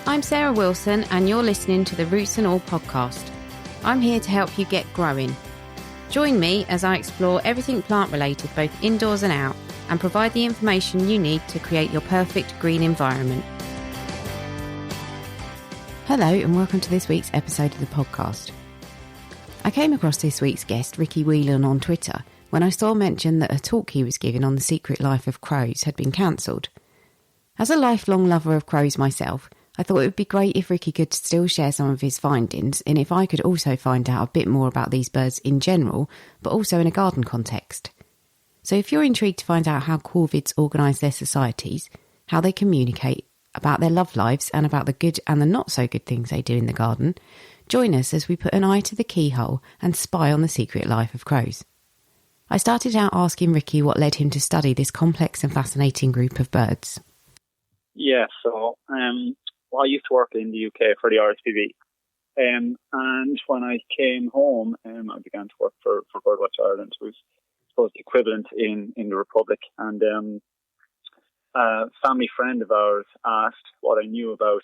I'm Sarah Wilson and you're listening to the Roots and All podcast. I'm here to help you get growing. Join me as I explore everything plant related both indoors and out and provide the information you need to create your perfect green environment. Hello and welcome to this week's episode of the podcast. I came across this week's guest, Ricky Whelan, on Twitter when I saw mention that a talk he was giving on the secret life of crows had been cancelled. As a lifelong lover of crows myself, I thought it would be great if Ricky could still share some of his findings and if I could also find out a bit more about these birds in general, but also in a garden context. So if you're intrigued to find out how corvids organise their societies, how they communicate, about their love lives and about the good and the not so good things they do in the garden, join us as we put an eye to the keyhole and spy on the secret life of crows. I started out asking Ricky what led him to study this complex and fascinating group of birds. Yeah, so I used to work in the UK for the RSPB, and when I came home, I began to work for Birdwatch Ireland, who's suppose the equivalent in the Republic. And a family friend of ours asked what I knew about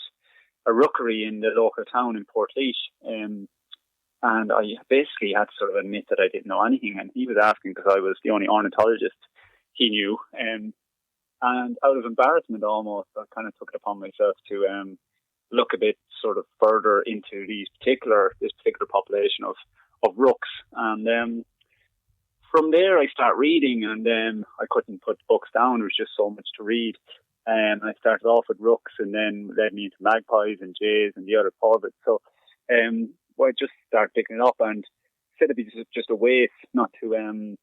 a rookery in the local town in Portlaoise, and I basically had to sort of admit that I didn't know anything. And he was asking because I was the only ornithologist he knew, and out of embarrassment almost, I kind of took it upon myself to look a bit sort of further into this particular population of rooks. And from there I start reading, and I couldn't put books down. There was just so much to read. And I started off with rooks and then led me into magpies and jays and the other corvids. So I just started picking it up, and instead of it just a waste not to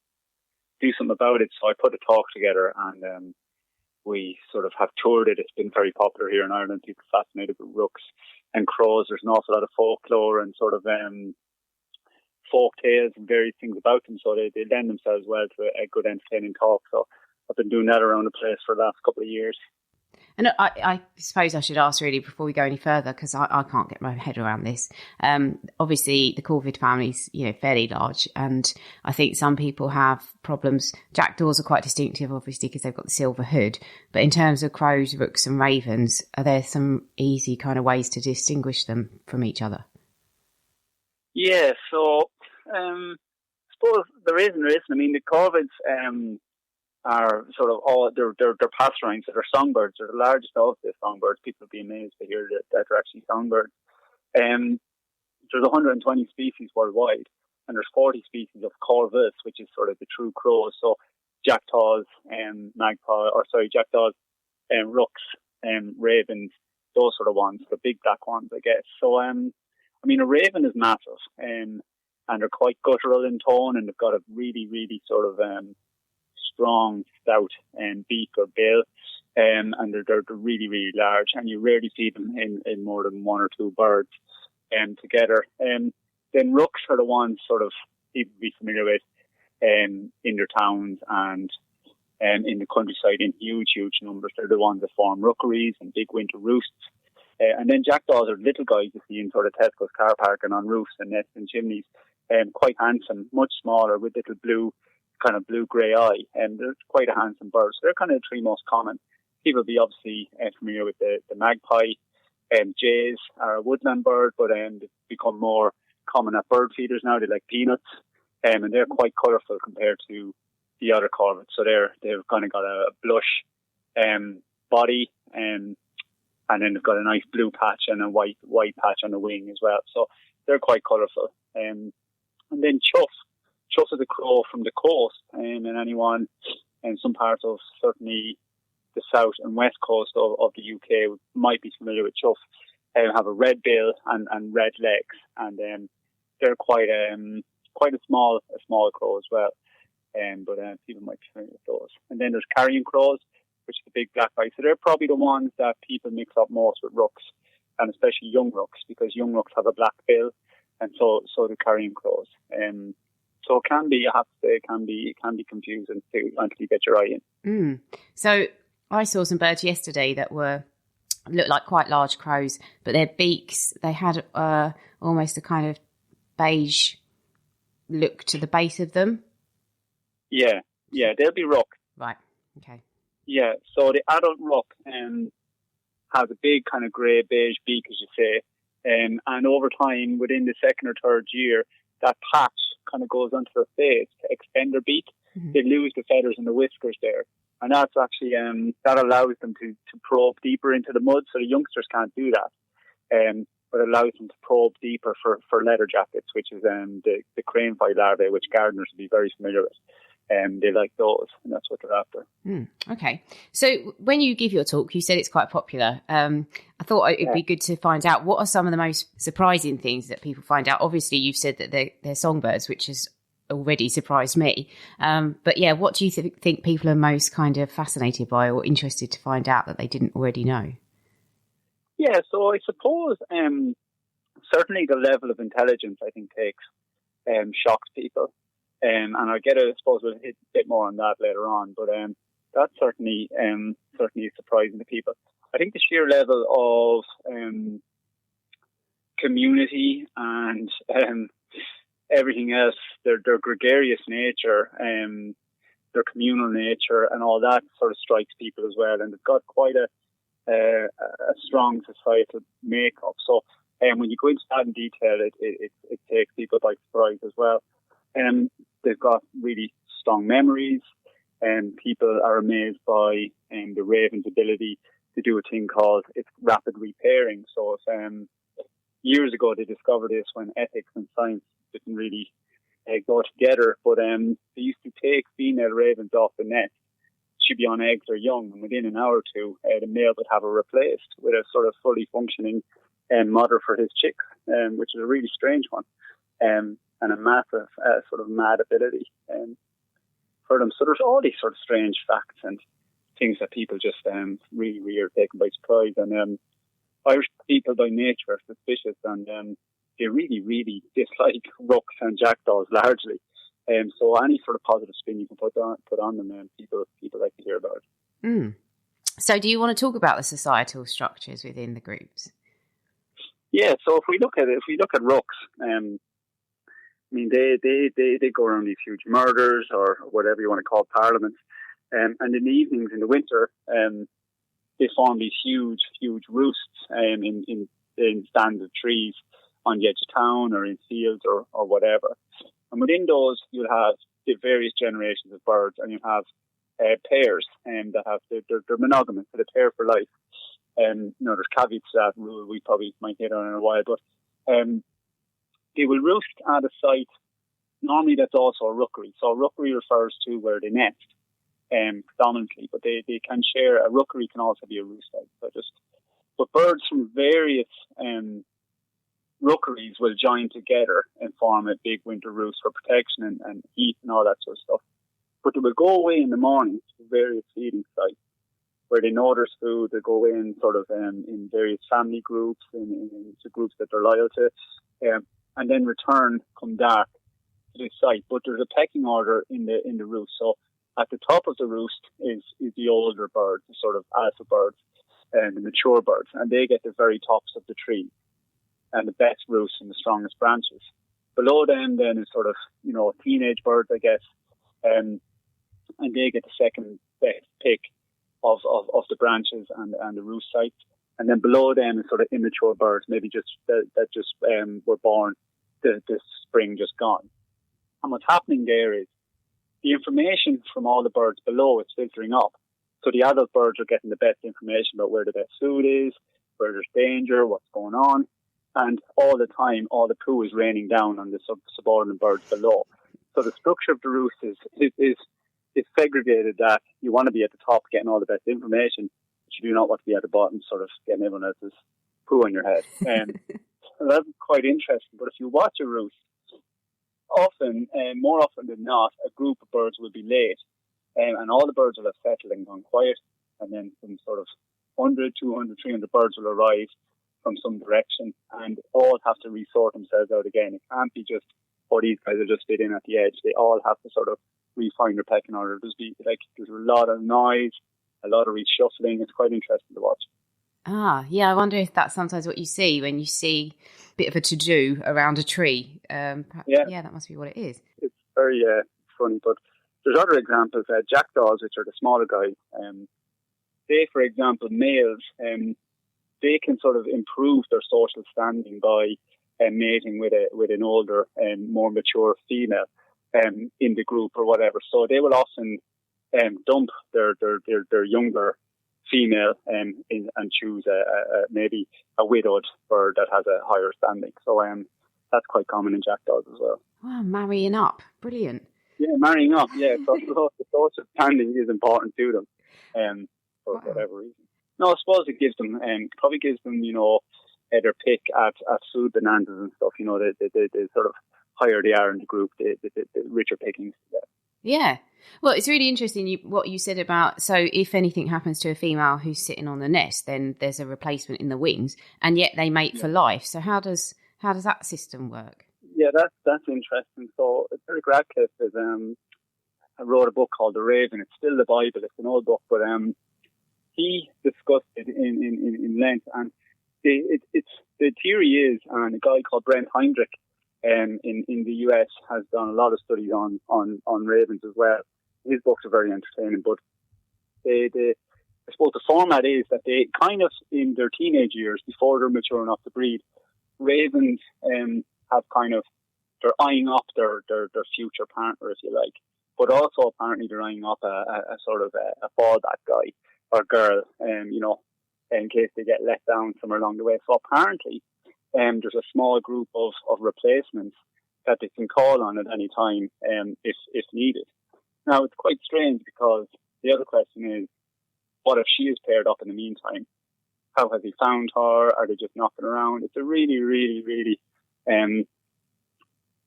do something about it. So I put a talk together, and we sort of have toured it. It's been very popular here in Ireland. People are fascinated with rooks and crows. There's an awful lot of folklore and sort of folk tales and various things about them. So they lend themselves well to a good entertaining talk. So I've been doing that around the place for the last couple of years. And I suppose I should ask really before we go any further, because I can't get my head around this. Obviously, the corvid family's fairly large, and I think some people have problems. Jackdaws are quite distinctive, obviously, because they've got the silver hood. But in terms of crows, rooks, and ravens, are there some easy kind of ways to distinguish them from each other? Yeah, so I suppose there is and there isn't. I mean, the corvids are sort of all they're passerines, so they're songbirds. They're the largest of the songbirds. People will be amazed to hear that they're actually songbirds. There's 120 species worldwide, and there's 40 species of corvids, which is sort of the true crows. So jackdaws, jackdaws, rooks, ravens, those sort of ones, the big black ones, I guess. So I mean, a raven is massive, and they're quite guttural in tone, and they've got a really, really sort of strong, stout beak or bill, and they're really, really large, and you rarely see them in more than one or two birds together. Then rooks are the ones sort of people be familiar with in their towns and in the countryside in huge, huge numbers. They're the ones that form rookeries and big winter roosts. And then jackdaws are little guys you see in sort of Tesco's car park and on roofs and nests and chimneys. Quite handsome, much smaller, with little blue-grey eye, and they're quite a handsome bird. So they're kind of the three most common. People will be obviously familiar with the magpie. Jays are a woodland bird, but they've become more common at bird feeders now. They like peanuts, and they're quite colourful compared to the other corvids. So they've kind of got a blush body, and then they've got a nice blue patch and a white patch on the wing as well. So they're quite colourful. And then chough. Chough is a crow from the coast, and anyone in some parts of certainly the south and west coast of the UK might be familiar with chough. Have a red bill and red legs, and they're quite a small crow as well. But people might be familiar with those. And then there's carrion crows, which is the big black eye. So they're probably the ones that people mix up most with rooks, and especially young rooks, because young rooks have a black bill, and so do carrion crows. So it can be, I have to say, it can be confusing until you get your eye in. So I saw some birds yesterday that looked like quite large crows, but their beaks, they had almost a kind of beige look to the base of them. Yeah, they'll be rook. Right, okay. Yeah, so the adult rook has a big kind of grey beige beak, as you say. And over time, within the second or third year, that patch kind of goes onto their face to extend their beak. Mm-hmm. They lose the feathers and the whiskers there. And that's actually, that allows them to probe deeper into the mud. So the youngsters can't do that. But it allows them to probe deeper for leather jackets, which is the cranefly larvae, which gardeners will be very familiar with. They like those, and that's what they're after. Okay. So when you give your talk, you said it's quite popular. I thought it'd be good to find out, what are some of the most surprising things that people find out? Obviously, you've said that they're songbirds, which has already surprised me. But yeah, what do you think people are most kind of fascinated by or interested to find out that they didn't already know? Yeah, so I suppose certainly the level of intelligence, I think, shocks people. And I suppose we'll hit a bit more on that later on, but that's certainly surprising to people. I think the sheer level of community and everything else, their gregarious nature, their communal nature, and all that sort of strikes people as well. And they've got quite a strong societal makeup. So when you go into that in detail, it takes people by surprise as well. They've got really strong memories, and people are amazed by the raven's ability to do a thing called rapid repairing. So years ago they discovered this when ethics and science didn't really go together, but they used to take female ravens off the nest. She'd be on eggs or young, and within an hour or two, the male would have her replaced with a sort of fully functioning mother for his chicks, which is a really strange one. And a massive sort of mad ability for them. So there's all these sort of strange facts and things that people just really are taken by surprise. And Irish people by nature are suspicious, and they really, really dislike rooks and jackdaws largely. So any sort of positive spin you can put on them, people like to hear about it. So do you want to talk about the societal structures within the groups? Yeah. So if we look at rooks, I mean, they go around these huge murders or whatever you want to call parliaments, and in the evenings in the winter, they form these huge roosts in stands of trees on the edge of town or in fields or whatever. And within those, you'll have the various generations of birds, and you have pairs that have they're monogamous, so they pair for life. There's caveats to that rule we probably might hit on in a while, but they will roost at a site. Normally, that's also a rookery. So a rookery refers to where they nest, predominantly, but they can share. A rookery can also be a roost site. But birds from various rookeries will join together and form a big winter roost for protection and heat and all that sort of stuff. But they will go away in the morning to various feeding sites where they know there's food. They go in sort of in various family groups, into groups that they're loyal to. And then return come dark to this site. But there's a pecking order in the roost. So at the top of the roost is the older birds, the sort of alpha birds, and the mature birds, and they get the very tops of the tree and the best roosts and the strongest branches. Below them then is sort of, teenage birds, I guess, and they get the second best pick of the branches and the roost sites. And then below them is sort of immature birds, maybe just that just were born this spring, just gone. And what's happening there is the information from all the birds below is filtering up. So the adult birds are getting the best information about where the best food is, where there's danger, what's going on. And all the time, all the poo is raining down on the subordinate birds below. So the structure of the roost is segregated that you want to be at the top getting all the best information, but you do not want to be at the bottom sort of getting everyone else's poo on your head. So that's quite interesting. But if you watch a roost, more often than not, a group of birds will be late, and all the birds will have settled and gone quiet, and then some sort of 100, 200, 300 birds will arrive from some direction, and all have to resort themselves out again. It can't be just, these guys are just fit in at the edge. They all have to sort of refine their pecking order. There's a lot of noise, a lot of reshuffling. It's quite interesting to watch. Yeah, I wonder if that's sometimes what you see when you see a bit of a to-do around a tree. Yeah, that must be what it is. It's very funny, but there's other examples. Jackdaws, which are the smaller guys, they, for example, males, they can sort of improve their social standing by mating with an older and more mature female in the group or whatever. So they will often dump their younger female and choose maybe a widowed bird that has a higher standing. So that's quite common in jackdaws as well. Wow, marrying up. Brilliant. Yeah, marrying up, yeah. So the social standing is important to them for whatever reason. No, I suppose it gives them, probably gives them, their pick at food bonanzas and stuff. The sort of higher they are in the group, the richer pickings. Yeah. Well, it's really interesting what you said about, so if anything happens to a female who's sitting on the nest, then there's a replacement in the wings, and yet they mate for life. So how does that system work? Yeah, that's interesting. So Derek Radcliffe wrote a book called The Raven. It's still the Bible. It's an old book, but he discussed it in length. And the theory is, and a guy called Brent Heinrich in the US has done a lot of studies on ravens as well. His books are very entertaining, but I suppose the format is that they kind of, in their teenage years, before they're mature enough to breed, ravens have kind of, they're eyeing up their future partner, if you like, but also apparently they're eyeing up a sort of a fallback guy or girl, in case they get let down somewhere along the way. So apparently there's a small group of replacements that they can call on at any time if needed. Now, it's quite strange because the other question is, what if she is paired up in the meantime? How has he found her? Are they just knocking around? It's a really, really, really,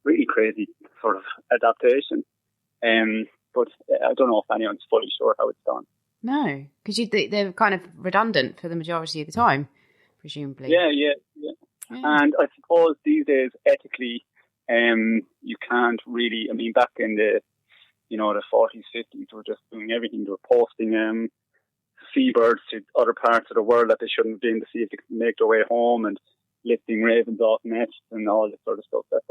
really crazy sort of adaptation. But I don't know if anyone's fully sure how it's done. No, because they're kind of redundant for the majority of the time, presumably. Yeah. And I suppose these days, ethically, you can't really, back in the 40s, 50s, we're just doing everything. They were posting seabirds to other parts of the world that they shouldn't have been to see if they could make their way home, and lifting ravens off nests and all this sort of stuff. They're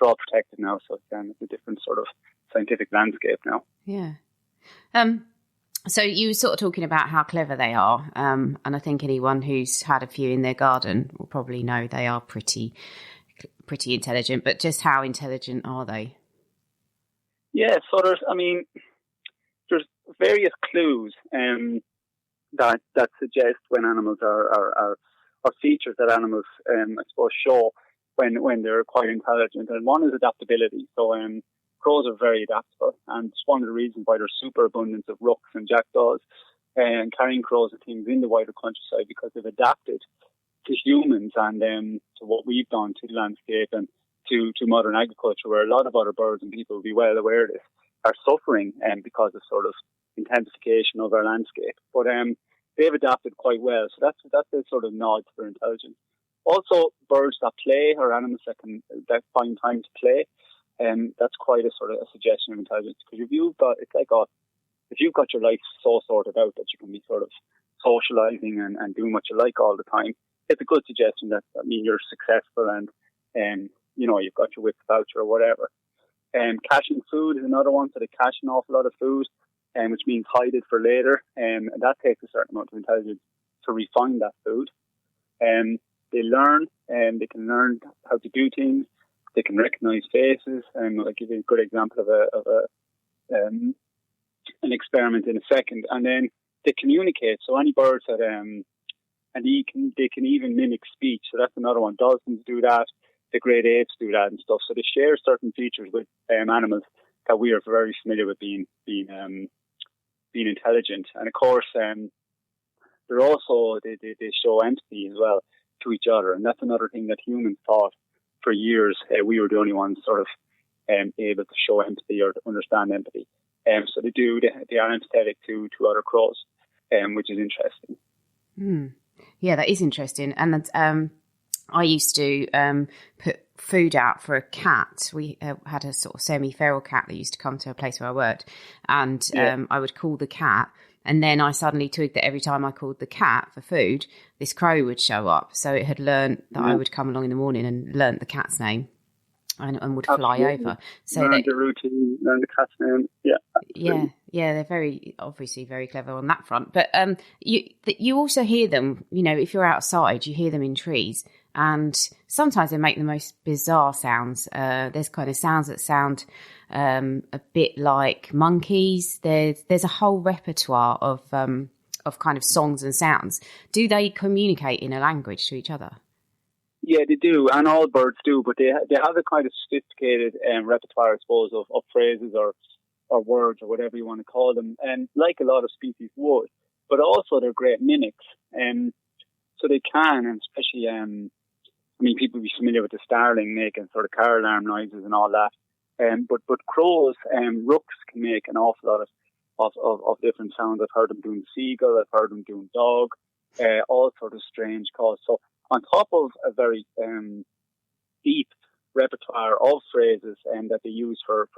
all protected now, so it's a different sort of scientific landscape now. Yeah. So you were sort of talking about how clever they are, and I think anyone who's had a few in their garden will probably know they are pretty intelligent, but just how intelligent are they? Yeah, so there's various clues that suggest when animals are features that animals, I suppose, show when they're quite intelligent. And one is adaptability. So crows are very adaptable, and it's one of the reasons why there's superabundance of rooks and jackdaws and carrying crows and things in the wider countryside, because they've adapted to humans and to what we've done to the landscape and to modern agriculture, where a lot of other birds and people will be well aware of this, are suffering because of sort of intensification of our landscape. But they've adapted quite well, so that's a sort of nod to their intelligence. Also, birds that play, or animals that find time to play, that's quite a sort of a suggestion of intelligence. Because if you've got your life so sorted out that you can be sort of socializing and doing what you like all the time, it's a good suggestion that you're successful and you've got your wits about you or whatever. Caching food is another one, so they cache an awful lot of food, which means hide it for later, and that takes a certain amount of intelligence to refine that food. They learn, and they can learn how to do things. They can recognize faces, and I'll give you a good example of an experiment in a second. And then they communicate. So any birds that they can even mimic speech. So that's another one. Dolphins do that. The great apes do that and stuff. So they share certain features with animals that we are very familiar with being intelligent. And of course, they're also they show empathy as well to each other, and that's another thing that humans thought for years we were the only ones sort of able to show empathy or to understand empathy. So they do. They are empathetic to other crows, which is interesting. Yeah, that is interesting. And I used to put food out for a cat. We had a sort of semi-feral cat that used to come to a place where I worked, and I would call the cat, and then I suddenly twigged that every time I called the cat for food, this crow would show up. So it had learned that I would come along in the morning and learnt the cat's name and would fly over. So learn the routine, learn the cat's name. Yeah, they're obviously very clever on that front. But you also hear them, if you're outside, you hear them in trees. And sometimes they make the most bizarre sounds. There's kind of sounds that sound a bit like monkeys. There's a whole repertoire of kind of songs and sounds. Do they communicate in a language to each other? Yeah, they do, and all birds do, but they have a kind of sophisticated repertoire, I suppose, of phrases or words or whatever you want to call them, and like a lot of species would. But also they're great mimics, so they can, and especially, people be familiar with the starling making sort of car alarm noises and all that. But crows, rooks can make an awful lot of different sounds. I've heard them doing seagull, I've heard them doing dog, all sort of strange calls. So on top of a very deep repertoire of phrases that they use for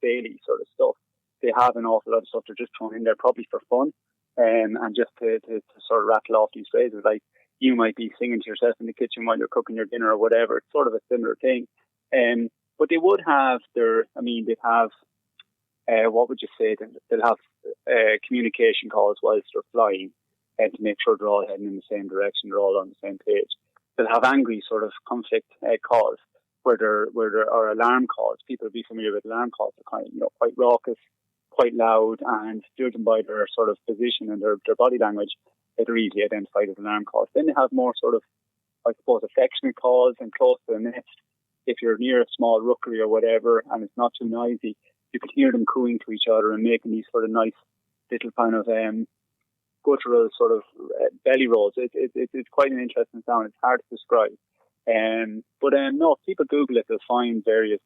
daily sort of stuff, they have an awful lot of stuff they're just thrown in there probably for fun, and just to sort of rattle off these phrases. Like you might be singing to yourself in the kitchen while you're cooking your dinner or whatever. It's sort of a similar thing. But they would have they'd have, what would you say, they'll have communication calls whilst they're flying, to make sure they're all heading in the same direction, they're all on the same page. They'll have angry sort of conflict calls where there are alarm calls. People will be familiar with alarm calls. They're kind of, quite raucous, quite loud, and judging by their sort of position and their body language, they're easily identified as alarm calls. Then they have more sort of, I suppose, affectionate calls and close to the nest. If you're near a small rookery or whatever and it's not too noisy, you can hear them cooing to each other and making these sort of nice little kind of guttural sort of belly rolls. It's quite an interesting sound. It's hard to describe. But no, if people Google it, they'll find various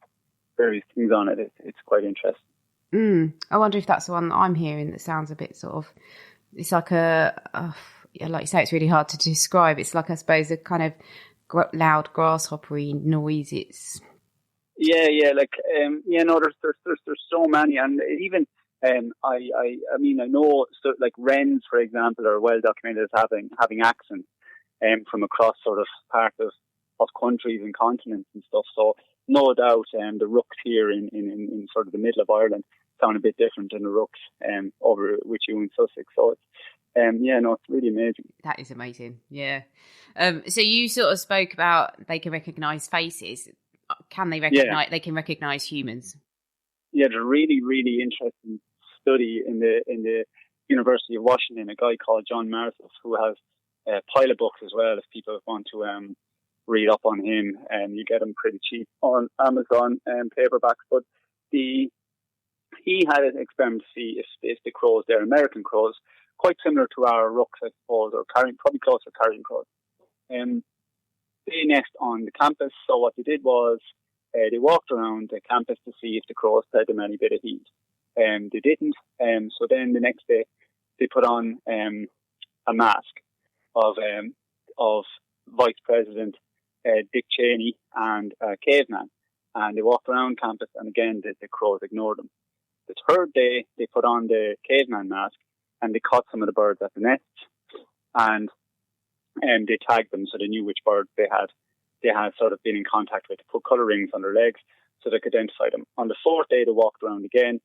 things on it. It's quite interesting. I wonder if that's the one that I'm hearing that sounds a bit sort of, it's like like you say, it's really hard to describe. It's like, I suppose, a kind of loud grasshoppery noise. It's there's so many, and even I know, so like wrens, for example, are well documented as having accents from across sort of part of countries and continents and stuff. So no doubt the rooks here in sort of the middle of Ireland sound a bit different than the rooks over with you in Sussex. So it's it's really amazing. That is amazing. Yeah. So you sort of spoke about they can recognise faces. Can they recognise? Yeah. They can recognise humans. Yeah, there's a really, really interesting study in the University of Washington. A guy called John Martha, who has a pile of books as well. If people want to read up on him, you get them pretty cheap on Amazon paperbacks. But he had an experiment to see if the crows, they're American crows, quite similar to our rooks, I suppose, or probably closer to carrion crows. They nest on the campus. So what they did was they walked around the campus to see if the crows fed them any bit of heat. They didn't. So then the next day they put on a mask of Vice President Dick Cheney and a caveman, and they walked around campus, and again the crows ignored them. The third day they put on the caveman mask, and they caught some of the birds at the nests, and they tagged them so they knew which birds they had sort of been in contact with. They put colour rings on their legs so they could identify them. On the fourth day, they walked around again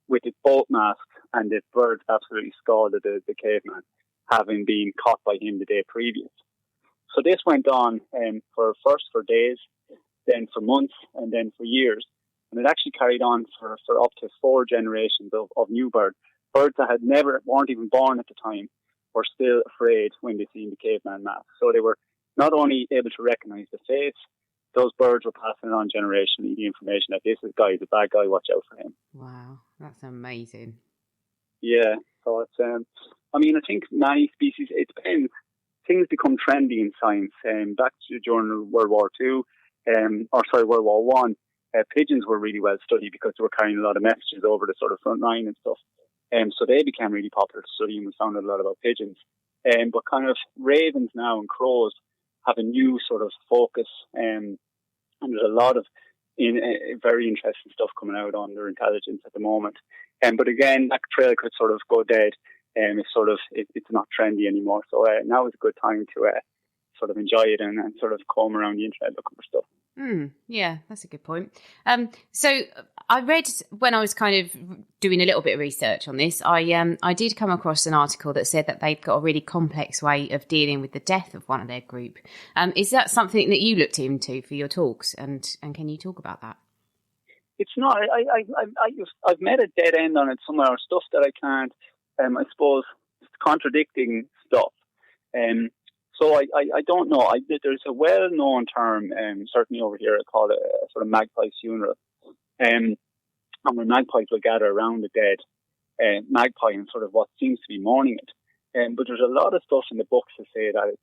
with both masks, and the birds absolutely scalded the caveman, having been caught by him the day previous. So this went on first for days, then for months, and then for years. And it actually carried on for up to 4 generations of new birds. Birds that weren't even born at the time were still afraid when they seen the caveman mask. So they were not only able to recognise the face, those birds were passing on generationally the information that this guy's a bad guy, watch out for him. Wow, that's amazing. Yeah, so it's, I think many species, it depends. Things become trendy in science. Back during World War II, World War One, pigeons were really well studied because they were carrying a lot of messages over the sort of front line and stuff. So they became really popular to study, and we found out a lot about pigeons. But kind of ravens now and crows have a new sort of focus, and there's a lot of very interesting stuff coming out on their intelligence at the moment. But again, that trail could sort of go dead. It's not trendy anymore. So now is a good time to sort of enjoy it and sort of comb around the internet looking for stuff. Yeah, that's a good point. So I read, when I was kind of doing a little bit of research on this, I did come across an article that said that they've got a really complex way of dealing with the death of one of their group. Is that something that you looked into for your talks, and can you talk about that? It's not. I've met a dead end on it somewhere, stuff that I can't. I suppose contradicting stuff. So I don't know. There's a well-known term, certainly over here, called a sort of magpie funeral. And when magpies will gather around the dead magpie and sort of what seems to be mourning it. But there's a lot of stuff in the books to say that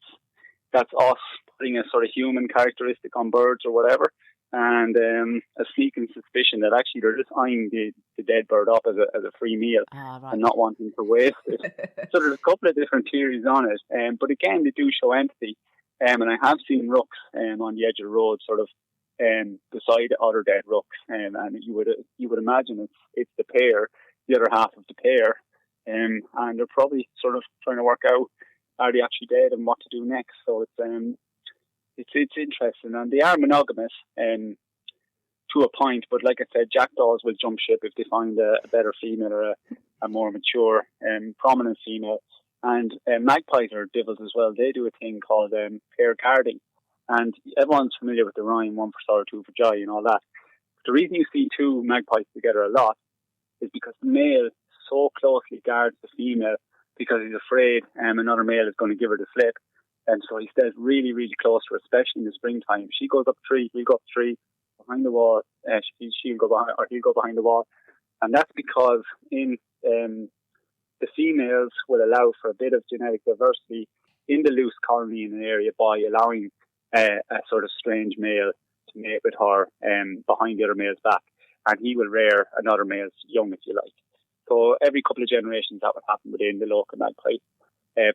that's us putting a sort of human characteristic on birds or whatever, and a sneaking suspicion that actually they're just eyeing the dead bird up as a free meal and not wanting to waste it. So there's a couple of different theories on it, but again, they do show empathy. And I have seen rooks on the edge of the road, sort of beside other dead rooks, and you would imagine it's the pair, the other half of the pair, and they're probably sort of trying to work out, are they actually dead and what to do next. So it's interesting, and they are monogamous to a point, but like I said, jackdaws will jump ship if they find a better female or a more mature prominent female. And magpies are devils as well. They do a thing called pair guarding, and everyone's familiar with the rhyme, one for sorrow, two for joy and all that. But the reason you see two magpies together a lot is because the male so closely guards the female because he's afraid another male is going to give her the slip. And so he stays really, really close to her, especially in the springtime. She goes up a tree, he'll go up a tree, behind the wall, she'll go behind, or he'll go behind the wall. And that's because in the females will allow for a bit of genetic diversity in the loose colony in an area by allowing a sort of strange male to mate with her behind the other male's back. And he will rear another male's young, if you like. So every couple of generations that would happen within the local magpie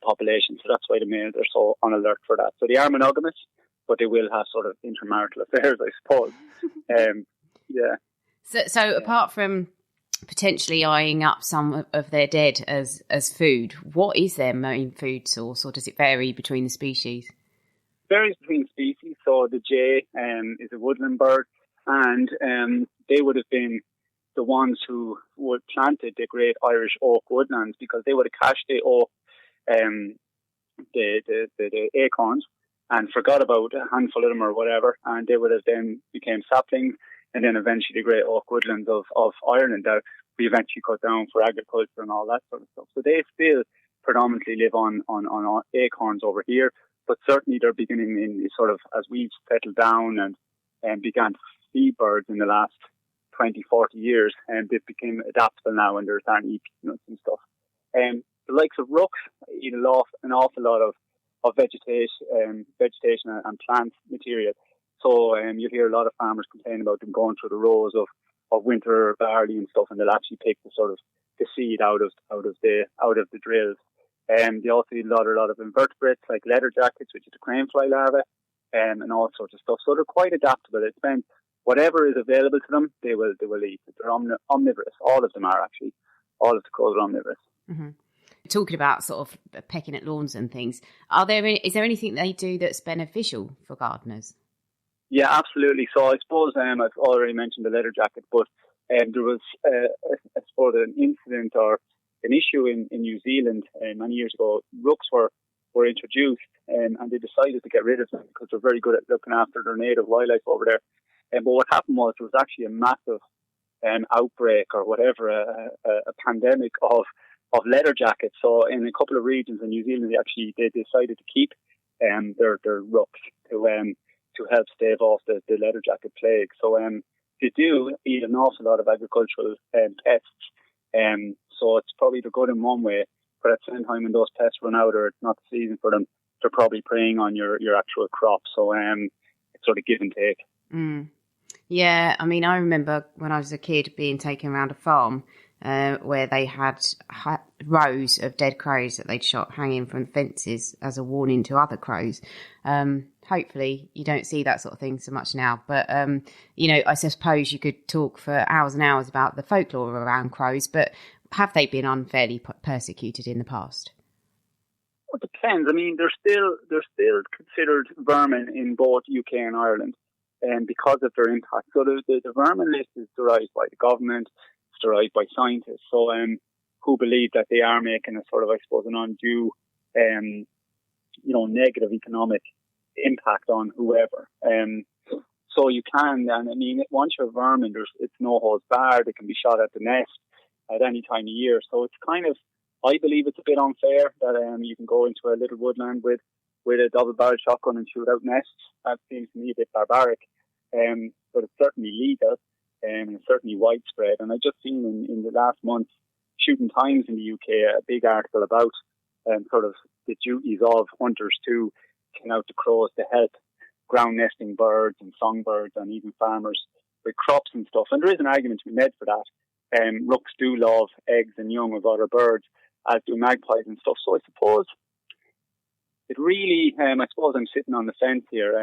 population. So that's why the males are so on alert for that. So they are monogamous, but they will have sort of intermarital affairs, I suppose. Yeah. So apart from potentially eyeing up some of their dead as food, what is their main food source, or does it vary between the species? It varies between species. So the jay is a woodland bird, and they would have been the ones who would planted the great Irish oak woodlands, because they would have cached the oak, the acorns, and forgot about a handful of them or whatever, and they would have then became saplings, and then eventually the great oak woodlands of Ireland that we eventually cut down for agriculture and all that sort of stuff. So they still predominantly live on acorns over here, but certainly they're beginning in sort of, as we've settled down and began to feed birds in the last 20, 40 years, and they became adaptable now, and they're starting to eat peanuts and stuff. The likes of rooks eat an awful lot of vegetation and plant material. So you hear a lot of farmers complain about them going through the rows of winter barley and stuff, and they'll actually pick the seed out of the drills. They also eat a lot of invertebrates like leather jackets, which is the crane fly larvae, and all sorts of stuff. So they're quite adaptable. It depends. Whatever is available to them, they will eat. They're omnivorous. All of them are actually. All of the crows are omnivorous. Mm-hmm. Talking about sort of pecking at lawns and things, is there anything they do that's beneficial for gardeners? Yeah, absolutely. So I suppose I've already mentioned the leather jacket, but there was I suppose an incident or an issue in New Zealand many years ago. Rooks were introduced, and they decided to get rid of them because they're very good at looking after their native wildlife over there. But what happened was there was actually a massive outbreak or whatever, a pandemic of leather jackets. So in a couple of regions in New Zealand, they decided to keep their rooks to help stave off the leather jacket plague. So they do eat an awful lot of agricultural pests. So it's probably they're good in one way, but at the same time, when those pests run out or it's not the season for them, they're probably preying on your actual crop. So it's sort of give and take. Mm. Yeah, I mean, I remember when I was a kid being taken around a farm where they had rows of dead crows that they'd shot hanging from fences as a warning to other crows. Hopefully you don't see that sort of thing so much now. But, I suppose you could talk for hours and hours about the folklore around crows, but have they been unfairly persecuted in the past? Well, it depends. I mean, they're still considered vermin in both UK and Ireland. because of their impact. So the vermin list is derived by the government, it's derived by scientists, so who believe that they are making a sort of, I suppose, an undue, negative economic impact on whoever. So you can, and I mean, once you're vermin, it's no holds barred. It can be shot at the nest at any time of year. So it's kind of, I believe it's a bit unfair that you can go into a little woodland with a double-barrel shotgun and shoot out nests. That seems to me a bit barbaric. But it's certainly legal and it's certainly widespread. And I just seen in the last month, Shooting Times in the UK, a big article about sort of the duties of hunters to clean out the crows to help ground nesting birds and songbirds and even farmers with crops and stuff. And there is an argument to be made for that. Rooks do love eggs and young of other birds, as do magpies and stuff. So I suppose it really, I suppose I'm sitting on the fence here.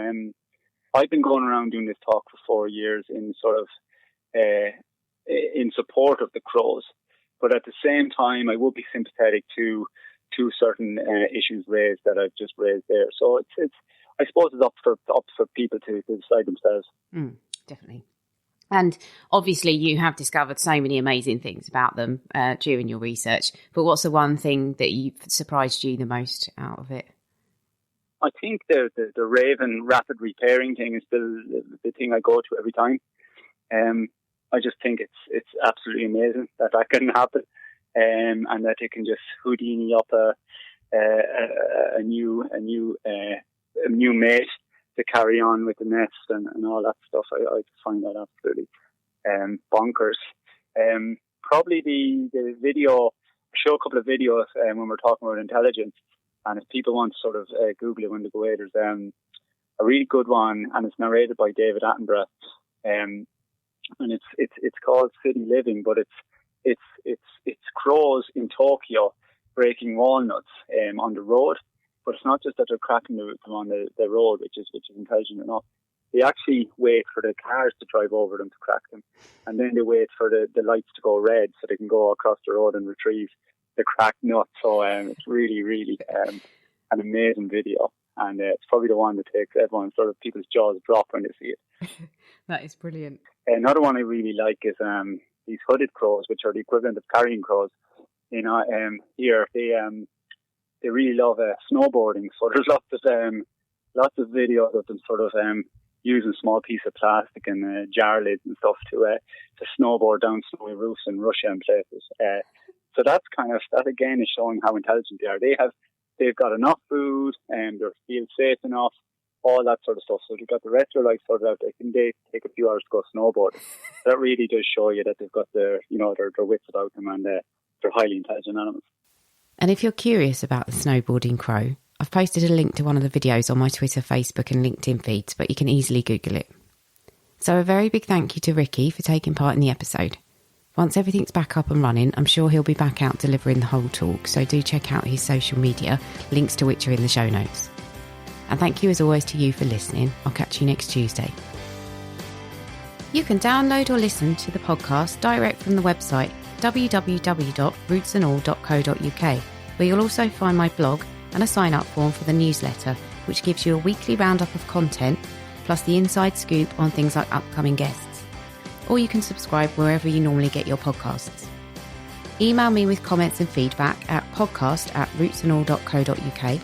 I've been going around doing this talk for 4 years in sort of in support of the crows, but at the same time, I would be sympathetic to certain issues raised that I've just raised there. So it's I suppose it's up for people to decide themselves. Definitely. And obviously, you have discovered so many amazing things about them during your research. But what's the one thing that surprised you the most out of it? I think the Raven rapid repairing thing is still the thing I go to every time. I just think it's absolutely amazing that can happen, and that it can just Houdini up a new mate to carry on with the nest and all that stuff. I just find that absolutely bonkers. Probably the video, show a couple of videos when we're talking about intelligence. And if people want to sort of Google it when they go away, there's a really good one, and it's narrated by David Attenborough, and it's called City Living, but it's crows in Tokyo breaking walnuts on the road. But it's not just that they're cracking them on the road, which is intelligent enough. They actually wait for the cars to drive over them to crack them, and then they wait for the lights to go red so they can go across the road and retrieve the cracked nut. So it's really, really an amazing video, and it's probably the one that takes everyone, sort of people's jaws drop when they see it. That is brilliant. Another one I really like is these hooded crows, which are the equivalent of carrion crows. Here they really love snowboarding. So there's lots of videos of them sort of using a small piece of plastic and jar lids and stuff to snowboard down snowy roofs in Russia and places. So that's that again is showing how intelligent they are. They've got enough food and they feel safe enough, all that sort of stuff. So they've got the rest of their life sorted out. They can take a few hours to go snowboard. That really does show you that they've got their wits about them, and they're highly intelligent animals. And if you're curious about the snowboarding crow, I've posted a link to one of the videos on my Twitter, Facebook and LinkedIn feeds, but you can easily Google it. So a very big thank you to Ricky for taking part in the episode. Once everything's back up and running, I'm sure he'll be back out delivering the whole talk, so do check out his social media, links to which are in the show notes. And thank you as always to you for listening. I'll catch you next Tuesday. You can download or listen to the podcast direct from the website www.rootsandall.co.uk, where you'll also find my blog and a sign-up form for the newsletter, which gives you a weekly roundup of content, plus the inside scoop on things like upcoming guests. Or you can subscribe wherever you normally get your podcasts. Email me with comments and feedback at podcast@rootsandall.co.uk.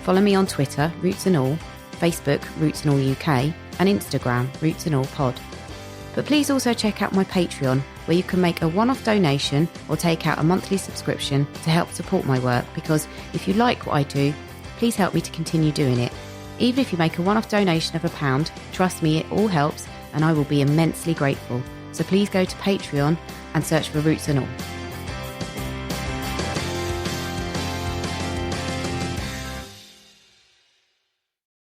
Follow me on Twitter, Roots and All, Facebook, Roots and All UK, and Instagram, Roots and All Pod. But please also check out my Patreon, where you can make a one-off donation or take out a monthly subscription to help support my work, because if you like what I do, please help me to continue doing it. Even if you make a one-off donation of £1, trust me, it all helps, and I will be immensely grateful. So please go to Patreon and search for Roots and All.